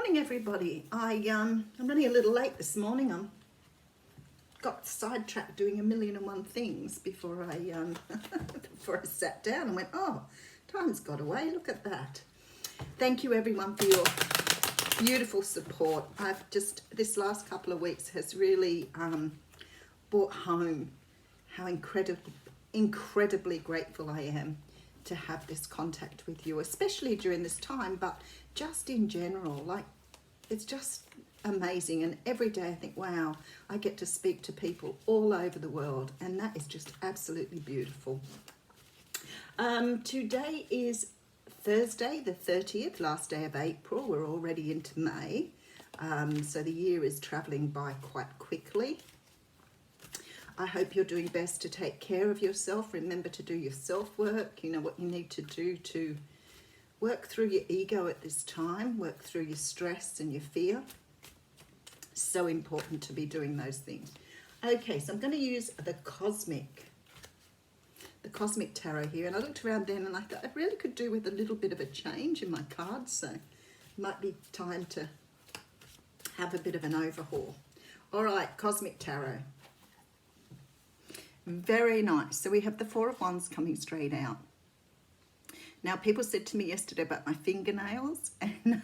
Morning, everybody. I'm running a little late this morning. Got sidetracked doing 1,000,001 things before I before I sat down and went, oh, time's got away. Look at that. Thank you, everyone, for your beautiful support. This last couple of weeks has really brought home how incredibly grateful I am to have this contact with you, especially during this time, but just in general. Like, it's just amazing. And every day I think, wow, I get to speak to people all over the world, and that is just absolutely beautiful. Today is Thursday the 30th, last day of April. We're already into May, so the year is traveling by quite quickly. I hope you're doing best to take care of yourself. Remember to do your self-work, you know, what you need to do to work through your ego at this time, work through your stress and your fear. So important to be doing those things. Okay, so I'm going to use the Cosmic Tarot here. And I looked around then and I thought I really could do with a little bit of a change in my cards. So it might be time to have a bit of an overhaul. All right, Cosmic Tarot. Very nice. So we have the Four of Wands coming straight out. Now, people said to me yesterday about my fingernails, and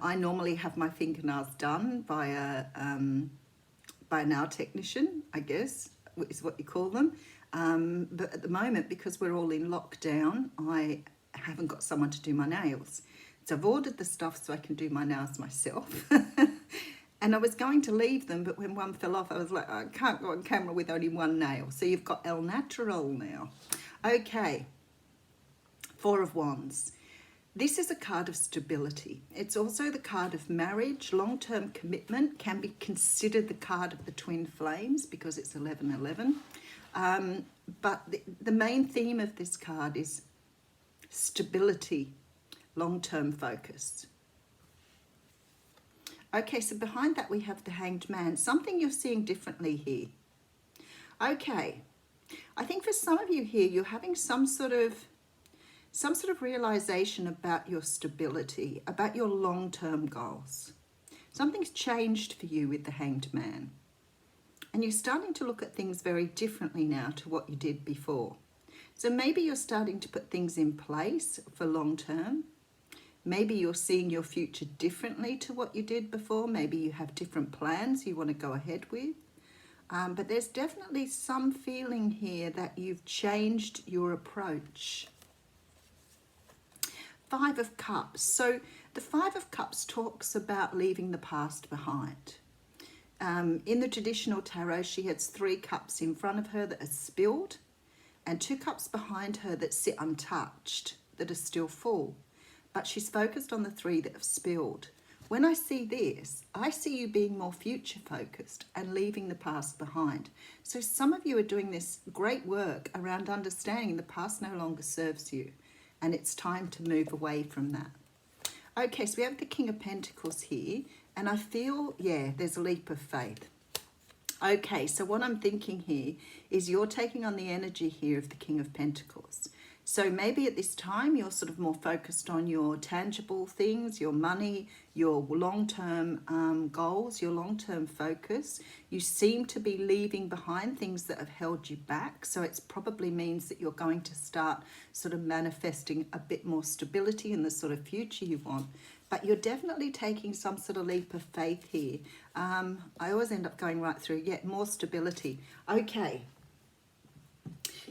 I normally have my fingernails done by a nail technician, I guess, is what you call them. But at the moment, because we're all in lockdown, I haven't got someone to do my nails. So I've ordered the stuff so I can do my nails myself. And I was going to leave them, but when one fell off, I was like, I can't go on camera with only one nail. So you've got El Natural now. Okay, Four of Wands. This is a card of stability. It's also the card of marriage. Long-term commitment can be considered the card of the twin flames because it's 11/11. But the main theme of this card is stability, long-term focus. Okay, so behind that we have the Hanged Man. Something you're seeing differently here. Okay, I think for some of you here, you're having some sort of realization about your stability, about your long-term goals. Something's changed for you with the Hanged Man. And you're starting to look at things very differently now to what you did before. So maybe you're starting to put things in place for long-term. Maybe you're seeing your future differently to what you did before. Maybe you have different plans you want to go ahead with. But there's definitely some feeling here that you've changed your approach. Five of Cups. So the Five of Cups talks about leaving the past behind. In the traditional tarot, she has 3 cups in front of her that are spilled and 2 cups behind her that sit untouched, that are still full. But she's focused on the 3 that have spilled. When I see this, I see you being more future focused and leaving the past behind. So some of you are doing this great work around understanding the past no longer serves you and it's time to move away from that. Okay, so we have the King of Pentacles here and I feel, yeah, there's a leap of faith. Okay, so what I'm thinking here is you're taking on the energy here of the King of Pentacles. So maybe at this time you're sort of more focused on your tangible things, your money, your long-term goals, your long-term focus. You seem to be leaving behind things that have held you back. So it probably means that you're going to start sort of manifesting a bit more stability in the sort of future you want. But you're definitely taking some sort of leap of faith here. I always end up going right through, yeah, more stability. Okay.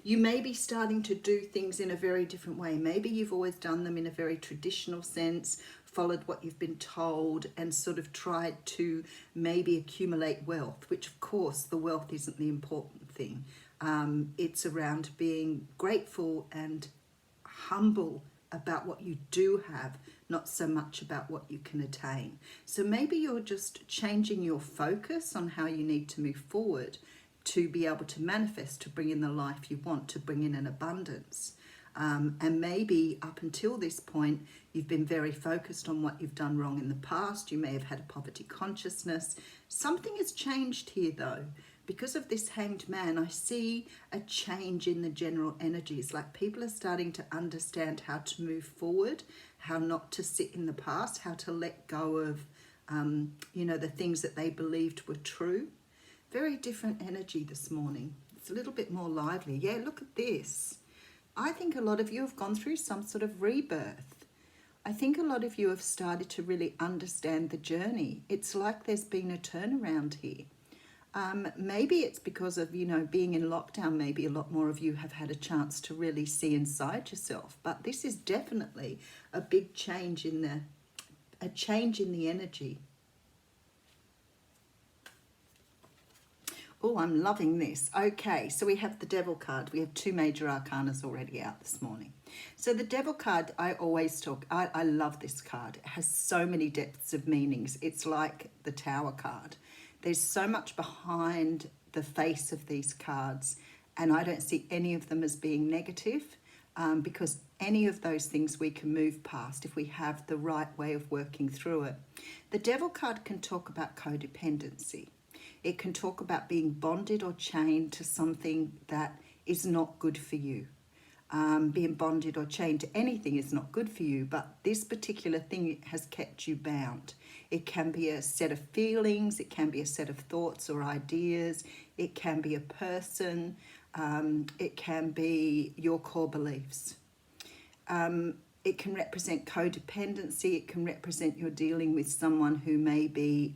You may be starting to do things in a very different way. Maybe you've always done them in a very traditional sense, followed what you've been told and sort of tried to maybe accumulate wealth, which of course the wealth isn't the important thing. It's around being grateful and humble about what you do have, not so much about what you can attain. So maybe you're just changing your focus on how you need to move forward to be able to manifest, to bring in the life you want, to bring in an abundance. And maybe up until this point, you've been very focused on what you've done wrong in the past. You may have had a poverty consciousness. Something has changed here though. Because of this Hanged Man, I see a change in the general energies. Like people are starting to understand how to move forward, how not to sit in the past, how to let go of, you know, the things that they believed were true. Very different energy this morning. It's a little bit more lively. Yeah, look at this. I think a lot of you have gone through some sort of rebirth. I think a lot of you have started to really understand the journey. It's like there's been a turnaround here. Maybe it's because of, you know, being in lockdown. Maybe a lot more of you have had a chance to really see inside yourself. But this is definitely a big change in the energy. Oh, I'm loving this. Okay, so we have the Devil card. We have 2 major arcanas already out this morning. So the Devil card, I love this card. It has so many depths of meanings. It's like the Tower card. There's so much behind the face of these cards, and I don't see any of them as being negative, because any of those things we can move past if we have the right way of working through it. The Devil card can talk about codependency. It can talk about being bonded or chained to something that is not good for you. Being bonded or chained to anything is not good for you, but this particular thing has kept you bound. It can be a set of feelings, it can be a set of thoughts or ideas, it can be a person, it can be your core beliefs. It can represent codependency, it can represent you're dealing with someone who may be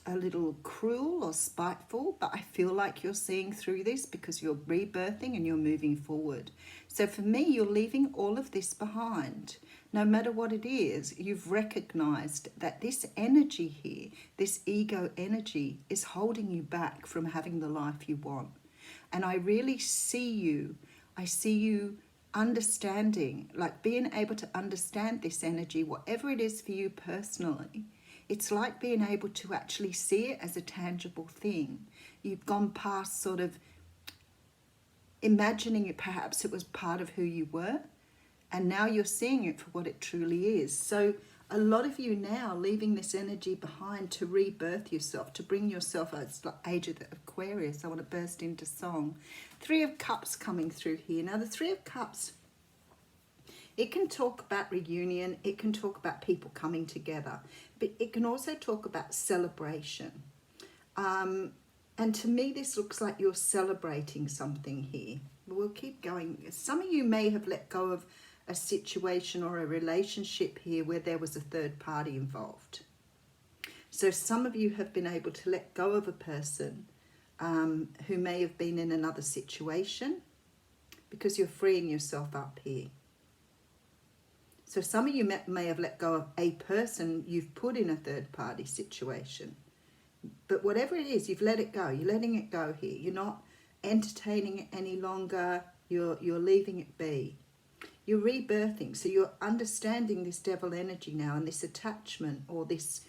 a little cruel or spiteful, but I feel like you're seeing through this because you're rebirthing and you're moving forward. So for me, you're leaving all of this behind. No matter what it is, you've recognized that this energy here, this ego energy, is holding you back from having the life you want. And I really see you understanding, like being able to understand this energy, whatever it is for you personally. It's like being able to actually see it as a tangible thing. You've gone past sort of imagining it, perhaps it was part of who you were, and now you're seeing it for what it truly is. So a lot of you now leaving this energy behind to rebirth yourself, to bring yourself, it's like age of the Aquarius, I want to burst into song. 3 of Cups coming through here. Now the 3 of Cups, it can talk about reunion, it can talk about people coming together, but it can also talk about celebration. And to me, this looks like you're celebrating something here. We'll keep going. Some of you may have let go of a situation or a relationship here where there was a third party involved. So some of you have been able to let go of a person who may have been in another situation because you're freeing yourself up here. So some of you may have let go of a person you've put in a third party situation. But whatever it is, you've let it go. You're letting it go here. You're not entertaining it any longer. You're leaving it be. You're rebirthing. So you're understanding this devil energy now, and this attachment or this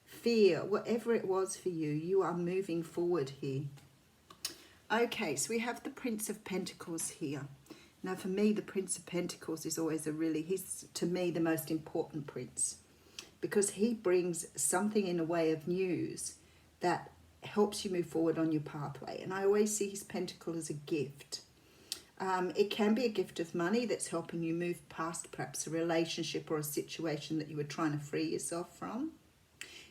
fear, whatever it was for you, you are moving forward here. Okay, so we have the Prince of Pentacles here. Now for me, the Prince of Pentacles is always he's to me the most important prince, because he brings something in a way of news that helps you move forward on your pathway. And I always see his pentacle as a gift. It can be a gift of money that's helping you move past perhaps a relationship or a situation that you were trying to free yourself from.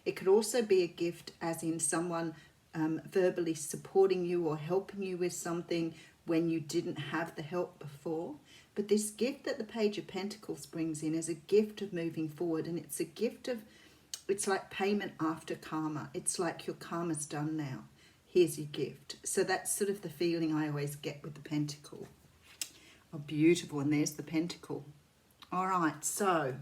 It could also be a gift as in someone verbally supporting you or helping you with something when you didn't have the help before. But this gift that the Page of Pentacles brings in is a gift of moving forward, and it's a gift of, it's like payment after karma. It's like your karma's done now. Here's your gift. So that's sort of the feeling I always get with the pentacle. Oh, beautiful. And there's the pentacle. All right. So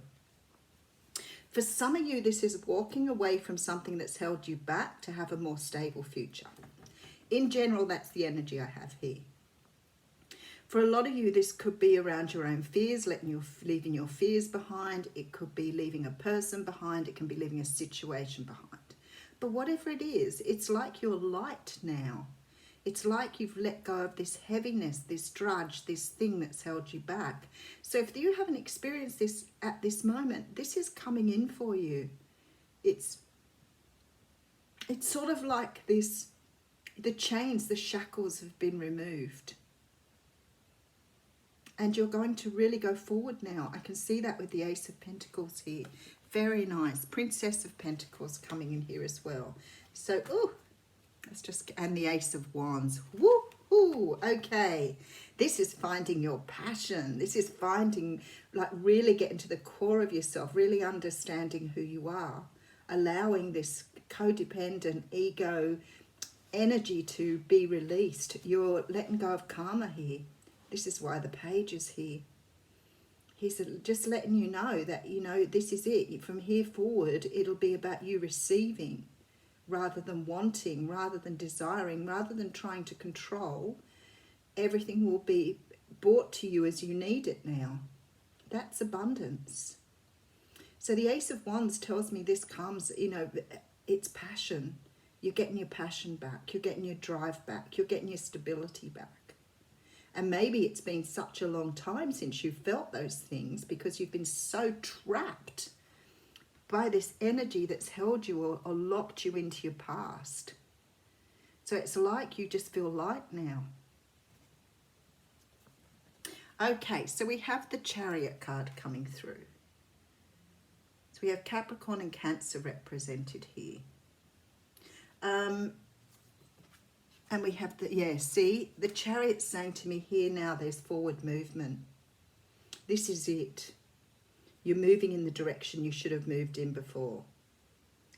for some of you, this is walking away from something that's held you back to have a more stable future. In general, that's the energy I have here. For a lot of you, this could be around your own fears, leaving your fears behind. It could be leaving a person behind. It can be leaving a situation behind. But whatever it is, it's like you're light now. It's like you've let go of this heaviness, this drudge, this thing that's held you back. So if you haven't experienced this at this moment, this is coming in for you. It's sort of like this, the chains, the shackles have been removed. And you're going to really go forward now. I can see that with the Ace of Pentacles here. Very nice. Princess of Pentacles coming in here as well. So, oh, let's just, and the Ace of Wands. Woo-hoo, okay. This is finding your passion. This is finding, like, really getting to the core of yourself, really understanding who you are, allowing this codependent ego energy to be released. You're letting go of karma here. This is why the page is here. He's just letting you know that, you know, this is it. From here forward, it'll be about you receiving rather than wanting, rather than desiring, rather than trying to control. Everything will be brought to you as you need it now. That's abundance. So the Ace of Wands tells me this comes, you know, it's passion. You're getting your passion back. You're getting your drive back. You're getting your stability back. And maybe it's been such a long time since you felt those things because you've been so trapped by this energy that's held you or locked you into your past. So it's like you just feel light now. Okay, so we have the Chariot card coming through. So we have Capricorn and Cancer represented here. And we have the, yeah, see, the Chariot's saying to me here now there's forward movement. This is it. You're moving in the direction you should have moved in before.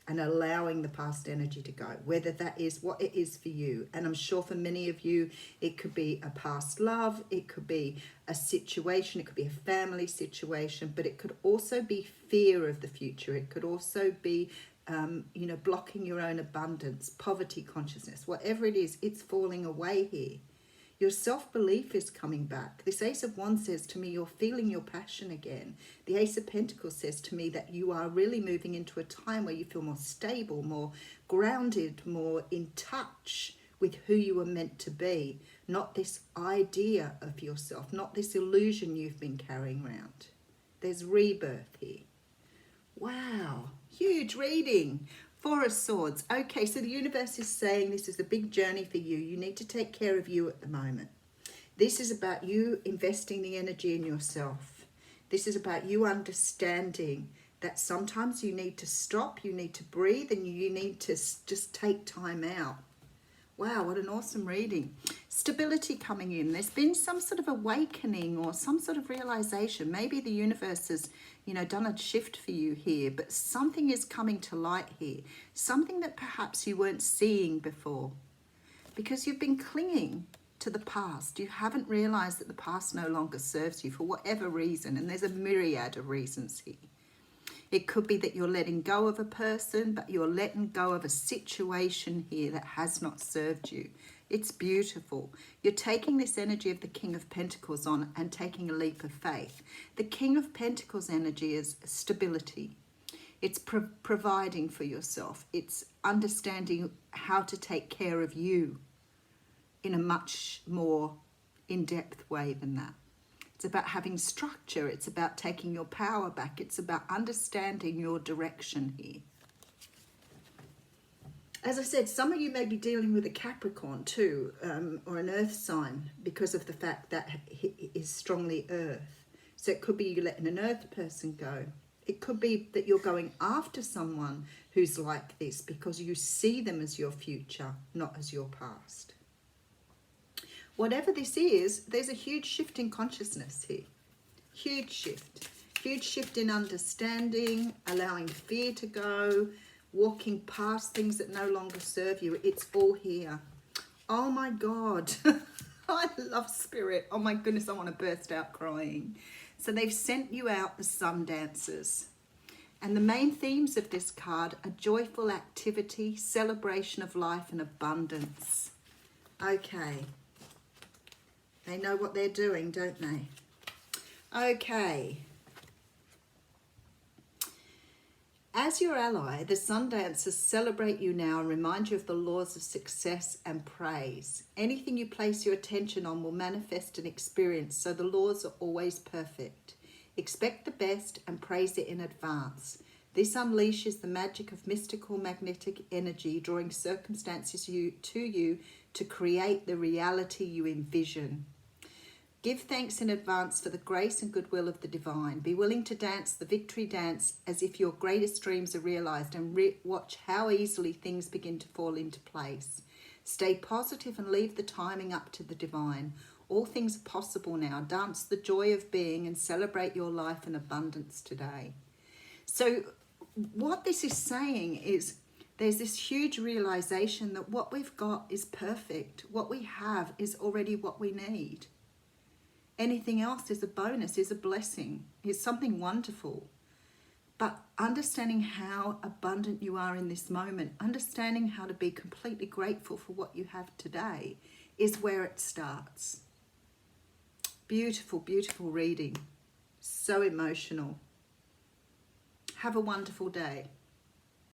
And allowing the past energy to go, whether that is what it is for you. And I'm sure for many of you, it could be a past love, it could be a situation, it could be a family situation, but it could also be fear of the future. It could also be you know, blocking your own abundance, poverty consciousness, whatever it is, it's falling away here. Your self-belief is coming back. This Ace of Wands says to me, you're feeling your passion again. The Ace of Pentacles says to me that you are really moving into a time where you feel more stable, more grounded, more in touch with who you were meant to be. Not this idea of yourself, not this illusion you've been carrying around. There's rebirth here. Wow, huge reading. Four of Swords. Okay, so the universe is saying this is a big journey for you. You need to take care of you at the moment. This is about you investing the energy in yourself. This is about you understanding that sometimes you need to stop, you need to breathe, and you need to just take time out. Wow, what an awesome reading. Stability coming in. There's been some sort of awakening or some sort of realization. Maybe the universe has, you know, done a shift for you here, but something is coming to light here. Something that perhaps you weren't seeing before because you've been clinging to the past. You haven't realized that the past no longer serves you for whatever reason, and there's a myriad of reasons here. It could be that you're letting go of a person, but you're letting go of a situation here that has not served you. It's beautiful. You're taking this energy of the King of Pentacles on and taking a leap of faith. The King of Pentacles energy is stability. It's providing for yourself. It's understanding how to take care of you in a much more in-depth way than that. It's about having structure. It's about taking your power back. It's about understanding your direction here. As I said, some of you may be dealing with a Capricorn too, or an earth sign, because of the fact that it is strongly earth. So it could be you letting an earth person go. It could be that you're going after someone who's like this because you see them as your future, not as your past. Whatever this is, there's a huge shift in consciousness here. Huge shift. Huge shift in understanding, allowing fear to go, walking past things that no longer serve you. It's all here. Oh my God. I love spirit. Oh my goodness, I want to burst out crying. So they've sent you out the sun dancers. And the main themes of this card are joyful activity, celebration of life and abundance. Okay. They know what they're doing, don't they? Okay. As your ally, the sun dancers celebrate you now and remind you of the laws of success and praise. Anything you place your attention on will manifest and experience, so the laws are always perfect. Expect the best and praise it in advance. This unleashes the magic of mystical magnetic energy, drawing circumstances to you to create the reality you envision. Give thanks in advance for the grace and goodwill of the divine. Be willing to dance the victory dance as if your greatest dreams are realized, and watch how easily things begin to fall into place. Stay positive and leave the timing up to the divine. All things are possible now. Dance the joy of being and celebrate your life in abundance today. So what this is saying is there's this huge realization that what we've got is perfect. What we have is already what we need. Anything else is a bonus, is a blessing, is something wonderful. But understanding how abundant you are in this moment, understanding how to be completely grateful for what you have today is where it starts. Beautiful, beautiful reading. So emotional. Have a wonderful day.